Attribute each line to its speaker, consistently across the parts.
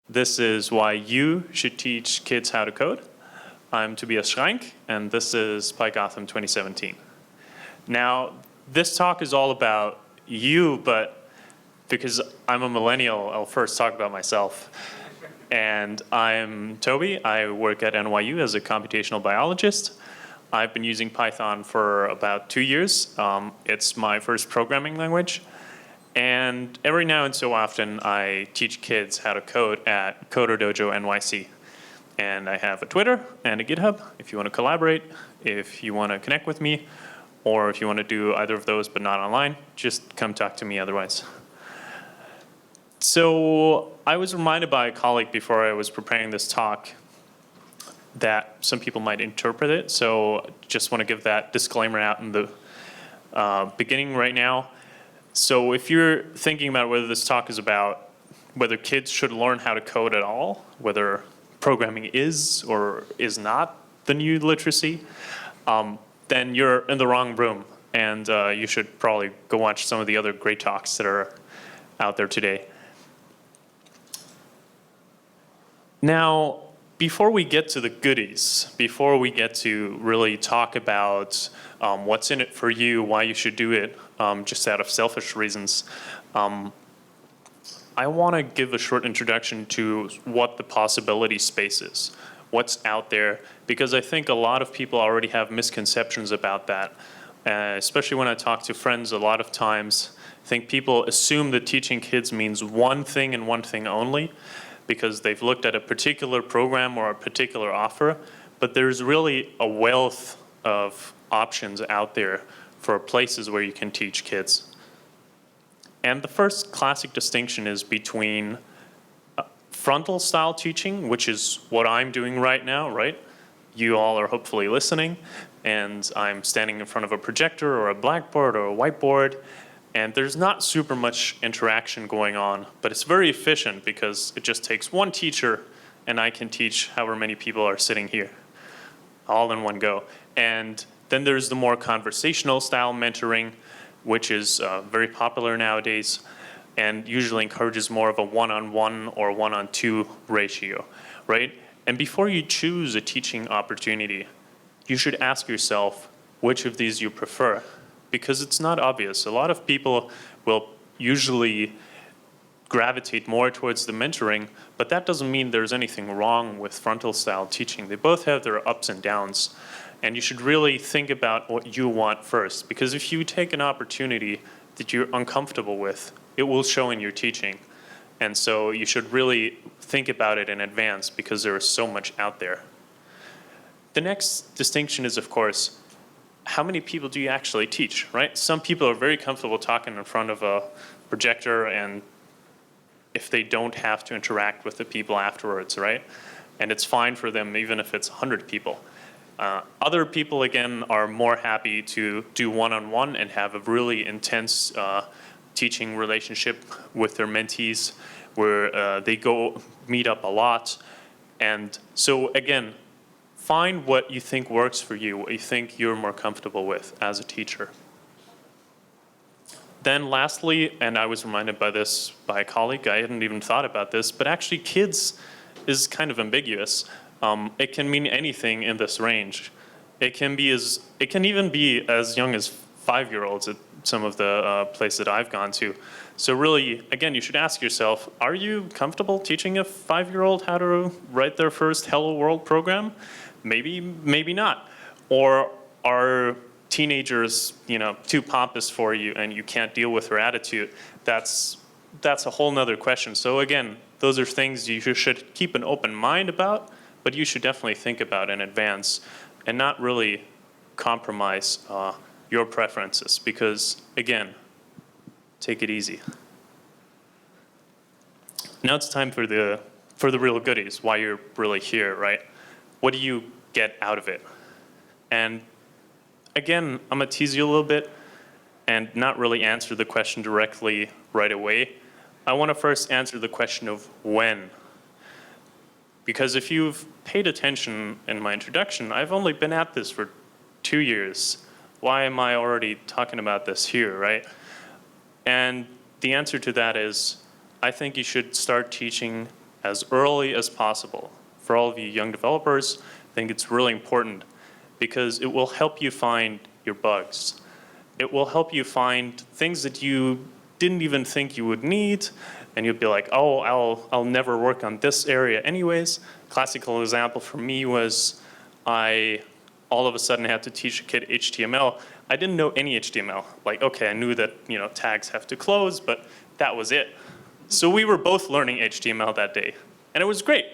Speaker 1: This is why you should teach kids how to code. I'm Tobias Schrank, and this is PyGotham 2017. Now, this talk is all about you, but because I'm a millennial, I'll first talk about myself. And I'm Toby. I work at NYU as a computational biologist. I've been using Python for about 2 years. It's my first programming language. And every now and so often, I teach kids how to code at Coder Dojo NYC. And I have a Twitter and a GitHub if you want to collaborate, if you want to connect with me, or if you want to do either of those but not online, just come talk to me otherwise. So I was reminded by a colleague before I was preparing this talk that some people might interpret it. So just want to give that disclaimer out in the beginning right now. So if you're thinking about whether this talk is about whether kids should learn how to code at all, whether programming is or is not the new literacy, then you're in the wrong room. And you should probably go watch some of the other great talks that are out there today. Now, before we get to the goodies, before we get to really talk about what's in it for you, why you should do it, just out of selfish reasons, I want to give a short introduction to what the possibility space is, what's out there, because I think a lot of people already have misconceptions about that. Especially when I talk to friends a lot of times, I think people assume that teaching kids means one thing and one thing only, because they've looked at a particular program or a particular offer, but there's really a wealth of options out there for places where you can teach kids. And the first classic distinction is between frontal style teaching, which is what I'm doing right now, right? You all are hopefully listening, and I'm standing in front of a projector or a blackboard or a whiteboard, and there's not super much interaction going on, but it's very efficient because it just takes one teacher and I can teach however many people are sitting here, all in one go. And then there's the more conversational style mentoring, which is very popular nowadays and usually encourages more of a one-on-one or one-on-two ratio, right? And before you choose a teaching opportunity, you should ask yourself which of these you prefer, because it's not obvious. A lot of people will usually gravitate more towards the mentoring, but that doesn't mean there's anything wrong with frontal style teaching. They both have their ups and downs. And you should really think about what you want first, because if you take an opportunity that you're uncomfortable with, it will show in your teaching. And so you should really think about it in advance, because there is so much out there. The next distinction is, of course, how many people do you actually teach, right? Some people are very comfortable talking in front of a projector, and if they don't have to interact with the people afterwards, right? And it's fine for them even if it's 100 people. Other people, again, are more happy to do one-on-one and have a really intense teaching relationship with their mentees, where they go meet up a lot. And so, again, find what you think works for you, what you think you're more comfortable with as a teacher. Then lastly, and I was reminded by this by a colleague, I hadn't even thought about this, but actually kids is kind of ambiguous. It can mean anything in this range. It can even be as young as 5-year-olds at some of the places that I've gone to. So really, again, you should ask yourself, are you comfortable teaching a 5-year-old how to write their first Hello World program? Maybe, maybe not. Or are teenagers, too pompous for you and you can't deal with their attitude? That's a whole nother question. So again, those are things you should keep an open mind about, but you should definitely think about in advance and not really compromise your preferences, because again, take it easy. Now it's time for the real goodies, why you're really here, right? What do you get out of it? And again, I'm gonna tease you a little bit and not really answer the question directly right away. I wanna first answer the question of when. Because if you've paid attention in my introduction, I've only been at this for 2 years. Why am I already talking about this here, right? And the answer to that is, I think you should start teaching as early as possible. For all of you young developers, I think it's really important because it will help you find your bugs. It will help you find things that you didn't even think you would need, and you'd be like, oh, I'll never work on this area anyways. Classical example for me was I all of a sudden had to teach a kid HTML. I didn't know any HTML. Like, okay, I knew that tags have to close, but that was it. So we were both learning HTML that day, and it was great.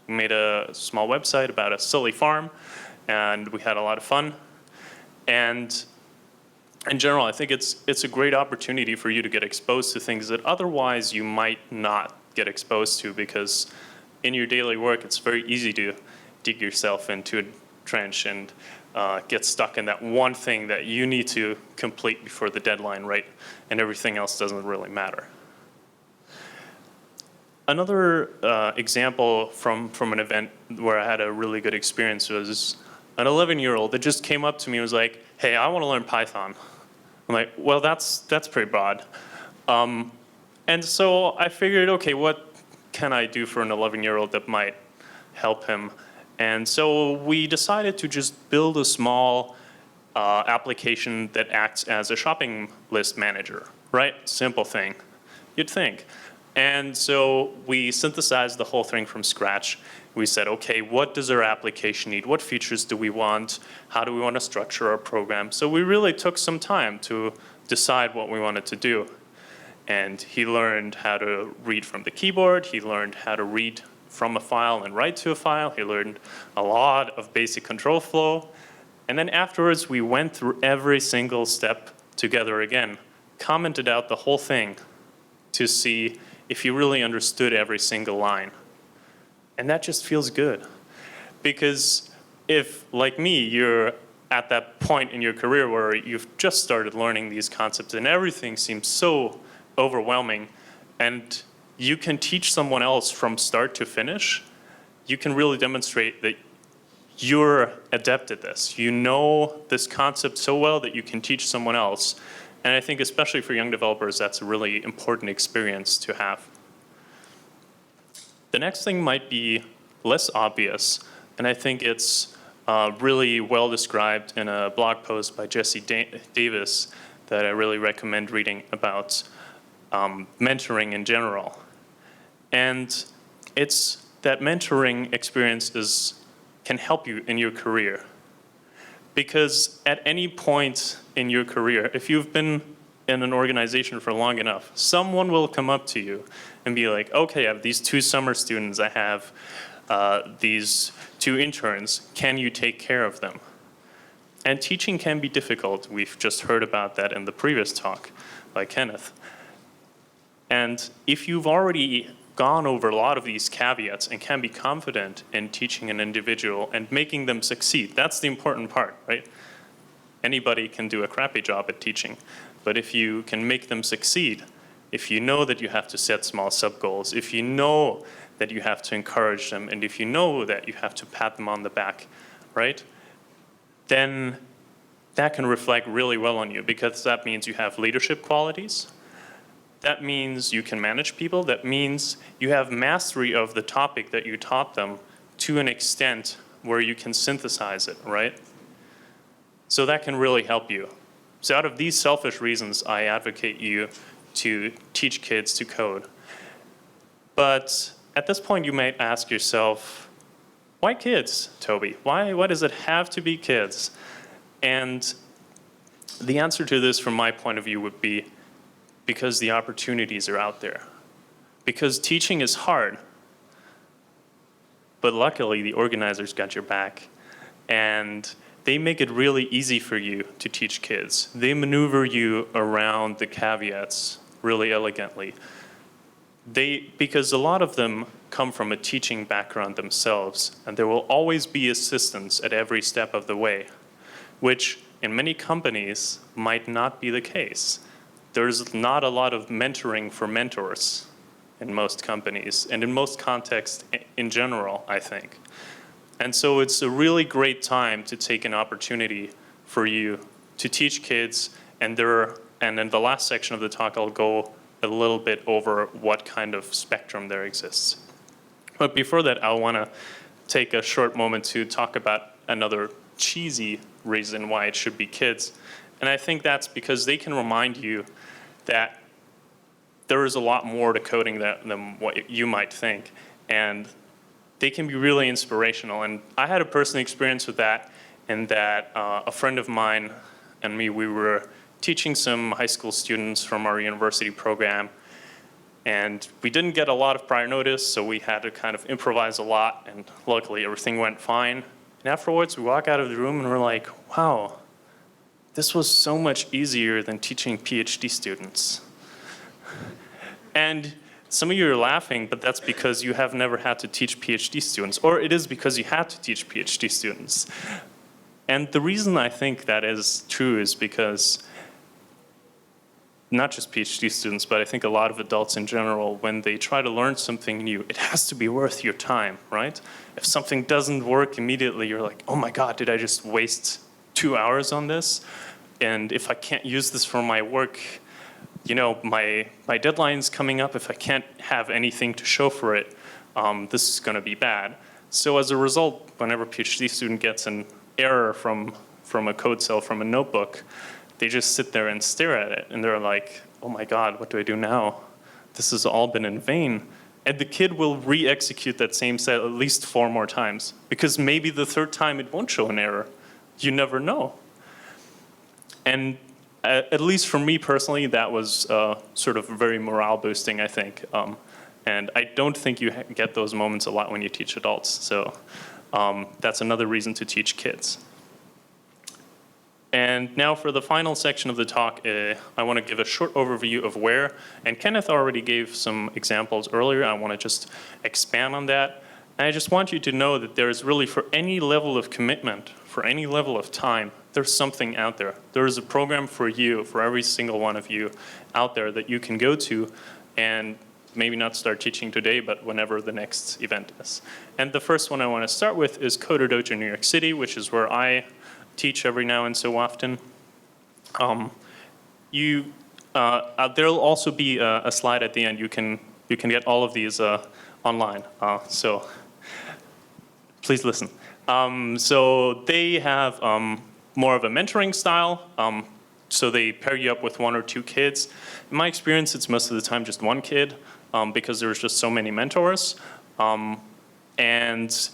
Speaker 1: We made a small website about a silly farm, and we had a lot of fun. And in general, I think it's a great opportunity for you to get exposed to things that otherwise you might not get exposed to, because in your daily work, it's very easy to dig yourself into a trench and get stuck in that one thing that you need to complete before the deadline, right? And everything else doesn't really matter. Another example from an event where I had a really good experience was an 11-year-old that just came up to me and was like, hey, I want to learn Python. I'm like, well, that's pretty broad. And so I figured, okay, what can I do for an 11-year-old that might help him? And so we decided to just build a small application that acts as a shopping list manager, right? Simple thing, you'd think. And so we synthesized the whole thing from scratch. We said, okay, what does our application need? What features do we want? How do we want to structure our program? So we really took some time to decide what we wanted to do. And he learned how to read from the keyboard. He learned how to read from a file and write to a file. He learned a lot of basic control flow. And then afterwards, we went through every single step together again, commented out the whole thing to see if you really understood every single line. And that just feels good. Because if, like me, you're at that point in your career where you've just started learning these concepts and everything seems so overwhelming, and you can teach someone else from start to finish, you can really demonstrate that you're adept at this. You know this concept so well that you can teach someone else. And I think especially for young developers, that's a really important experience to have. The next thing might be less obvious, and I think it's really well described in a blog post by Jesse Davis that I really recommend reading about mentoring in general. And it's that mentoring experience can help you in your career. Because at any point in your career, if you've been in an organization for long enough, someone will come up to you and be like, okay, I have these 2 summer students, I have these 2 interns, can you take care of them? And teaching can be difficult. We've just heard about that in the previous talk by Kenneth. And if you've already gone over a lot of these caveats and can be confident in teaching an individual and making them succeed, that's the important part, right? Anybody can do a crappy job at teaching, but if you can make them succeed, if you know that you have to set small sub-goals, if you know that you have to encourage them, and if you know that you have to pat them on the back, right? Then that can reflect really well on you, because that means you have leadership qualities. That means you can manage people. That means you have mastery of the topic that you taught them to an extent where you can synthesize it, right? So that can really help you. So out of these selfish reasons, I advocate you to teach kids to code. But at this point, you might ask yourself, why kids, Toby? Why does it have to be kids? And the answer to this, from my point of view, would be because the opportunities are out there. Because teaching is hard. But luckily, the organizers got your back. And they make it really easy for you to teach kids. They maneuver you around the caveats really elegantly. Because a lot of them come from a teaching background themselves, and there will always be assistance at every step of the way, which in many companies might not be the case. There's not a lot of mentoring for mentors in most companies, and in most contexts in general, I think. And so it's a really great time to take an opportunity for you to teach kids, and in the last section of the talk, I'll go a little bit over what kind of spectrum there exists. But before that, I want to take a short moment to talk about another cheesy reason why it should be kids. And I think that's because they can remind you that there is a lot more to coding than what you might think. And they can be really inspirational. And I had a personal experience with that, in that a friend of mine and me, we were teaching some high school students from our university program. And we didn't get a lot of prior notice, so we had to kind of improvise a lot, and luckily everything went fine. And afterwards, we walk out of the room and we're like, wow, this was so much easier than teaching PhD students. And some of you are laughing, but that's because you have never had to teach PhD students, or it is because you had to teach PhD students. And the reason I think that is true is because not just PhD students, but I think a lot of adults in general, when they try to learn something new, it has to be worth your time, right? If something doesn't work immediately, you're like, oh my God, did I just waste 2 hours on this? And if I can't use this for my work, you know, my deadline's coming up. If I can't have anything to show for it, this is gonna be bad. So as a result, whenever a PhD student gets an error from a code cell, from a notebook, they just sit there and stare at it, and they're like, oh my God, what do I do now? This has all been in vain. And the kid will re-execute that same set at least 4 more times, because maybe the 3rd time it won't show an error. You never know. And at least for me personally, that was sort of very morale boosting, I think. And I don't think you get those moments a lot when you teach adults. So that's another reason to teach kids. And now for the final section of the talk, I want to give a short overview of where, and Kenneth already gave some examples earlier. I want to just expand on that. And I just want you to know that there's really, for any level of commitment, for any level of time, there's something out there. There is a program for you, for every single one of you out there that you can go to and maybe not start teaching today, but whenever the next event is. And the first one I want to start with is Coder Dojo New York City, which is where I teach every now and so often. There'll also be a slide at the end. You can get all of these online. So please listen. So they have more of a mentoring style. So they pair you up with 1 or 2 kids. In my experience, it's most of the time just 1 kid because there's just so many mentors. And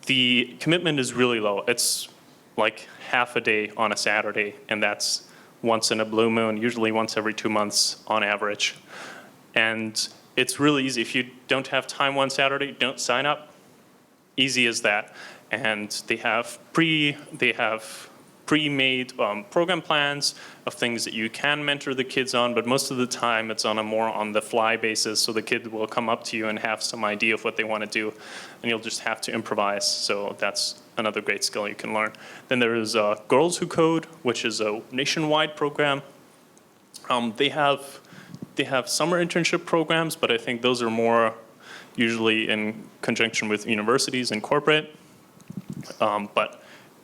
Speaker 1: the commitment is really low. It's like half a day on a Saturday, and that's once in a blue moon, usually once every 2 months on average. And it's really easy. If you don't have time one Saturday, don't sign up. Easy as that. And they have pre-made program plans of things that you can mentor the kids on, but most of the time it's on a more on-the-fly basis, so the kid will come up to you and have some idea of what they want to do, and you'll just have to improvise. So that's another great skill you can learn. Then there is Girls Who Code, which is a nationwide program. They have summer internship programs, but I think those are more usually in conjunction with universities and corporate. But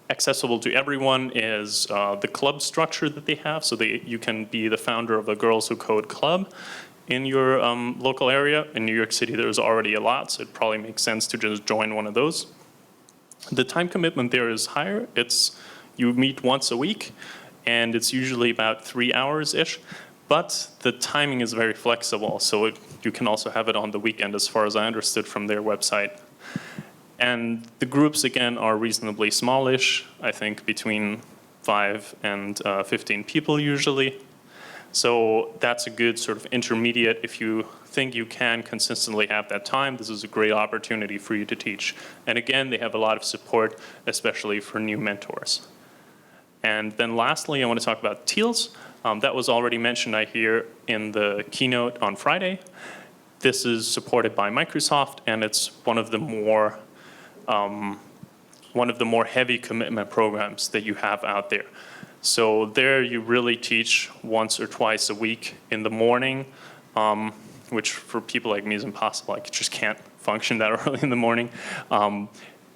Speaker 1: accessible to everyone is the club structure that they have. So you can be the founder of a Girls Who Code club in your local area. In New York City, there's already a lot, so it probably makes sense to just join one of those. The time commitment there is higher. You meet once a week, and it's usually about 3 hours-ish. But the timing is very flexible, so you can also have it on the weekend, as far as I understood from their website. And the groups, again, are reasonably smallish, I think between 5 and 15 people usually. So that's a good sort of intermediate. If you think you can consistently have that time, this is a great opportunity for you to teach. And again, they have a lot of support, especially for new mentors. And then lastly, I want to talk about TEALS. That was already mentioned, I hear, in the keynote on Friday. This is supported by Microsoft, and it's one of the more heavy commitment programs that you have out there. So there you really teach once or twice a week in the morning, which for people like me is impossible. I just can't function that early in the morning.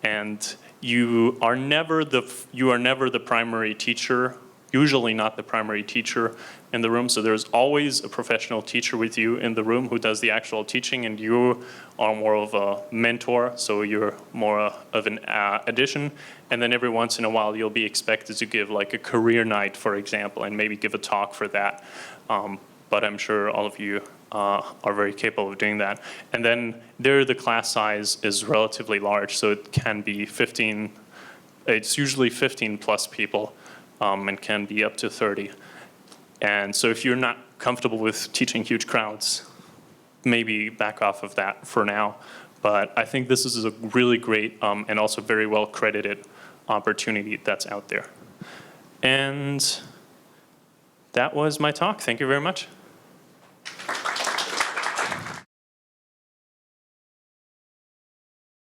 Speaker 1: And you are never the primary teacher usually not the primary teacher in the room. So there's always a professional teacher with you in the room who does the actual teaching, and you are more of a mentor, so you're more of an addition. And then every once in a while, you'll be expected to give like a career night, for example, and maybe give a talk for that. But I'm sure all of you are very capable of doing that. And then there, the class size is relatively large, so it can be 15, it's usually 15 plus people, and can be up to 30. And so if you're not comfortable with teaching huge crowds, maybe back off of that for now. But I think this is a really great and also very well credited opportunity that's out there. And that was my talk. Thank you very much.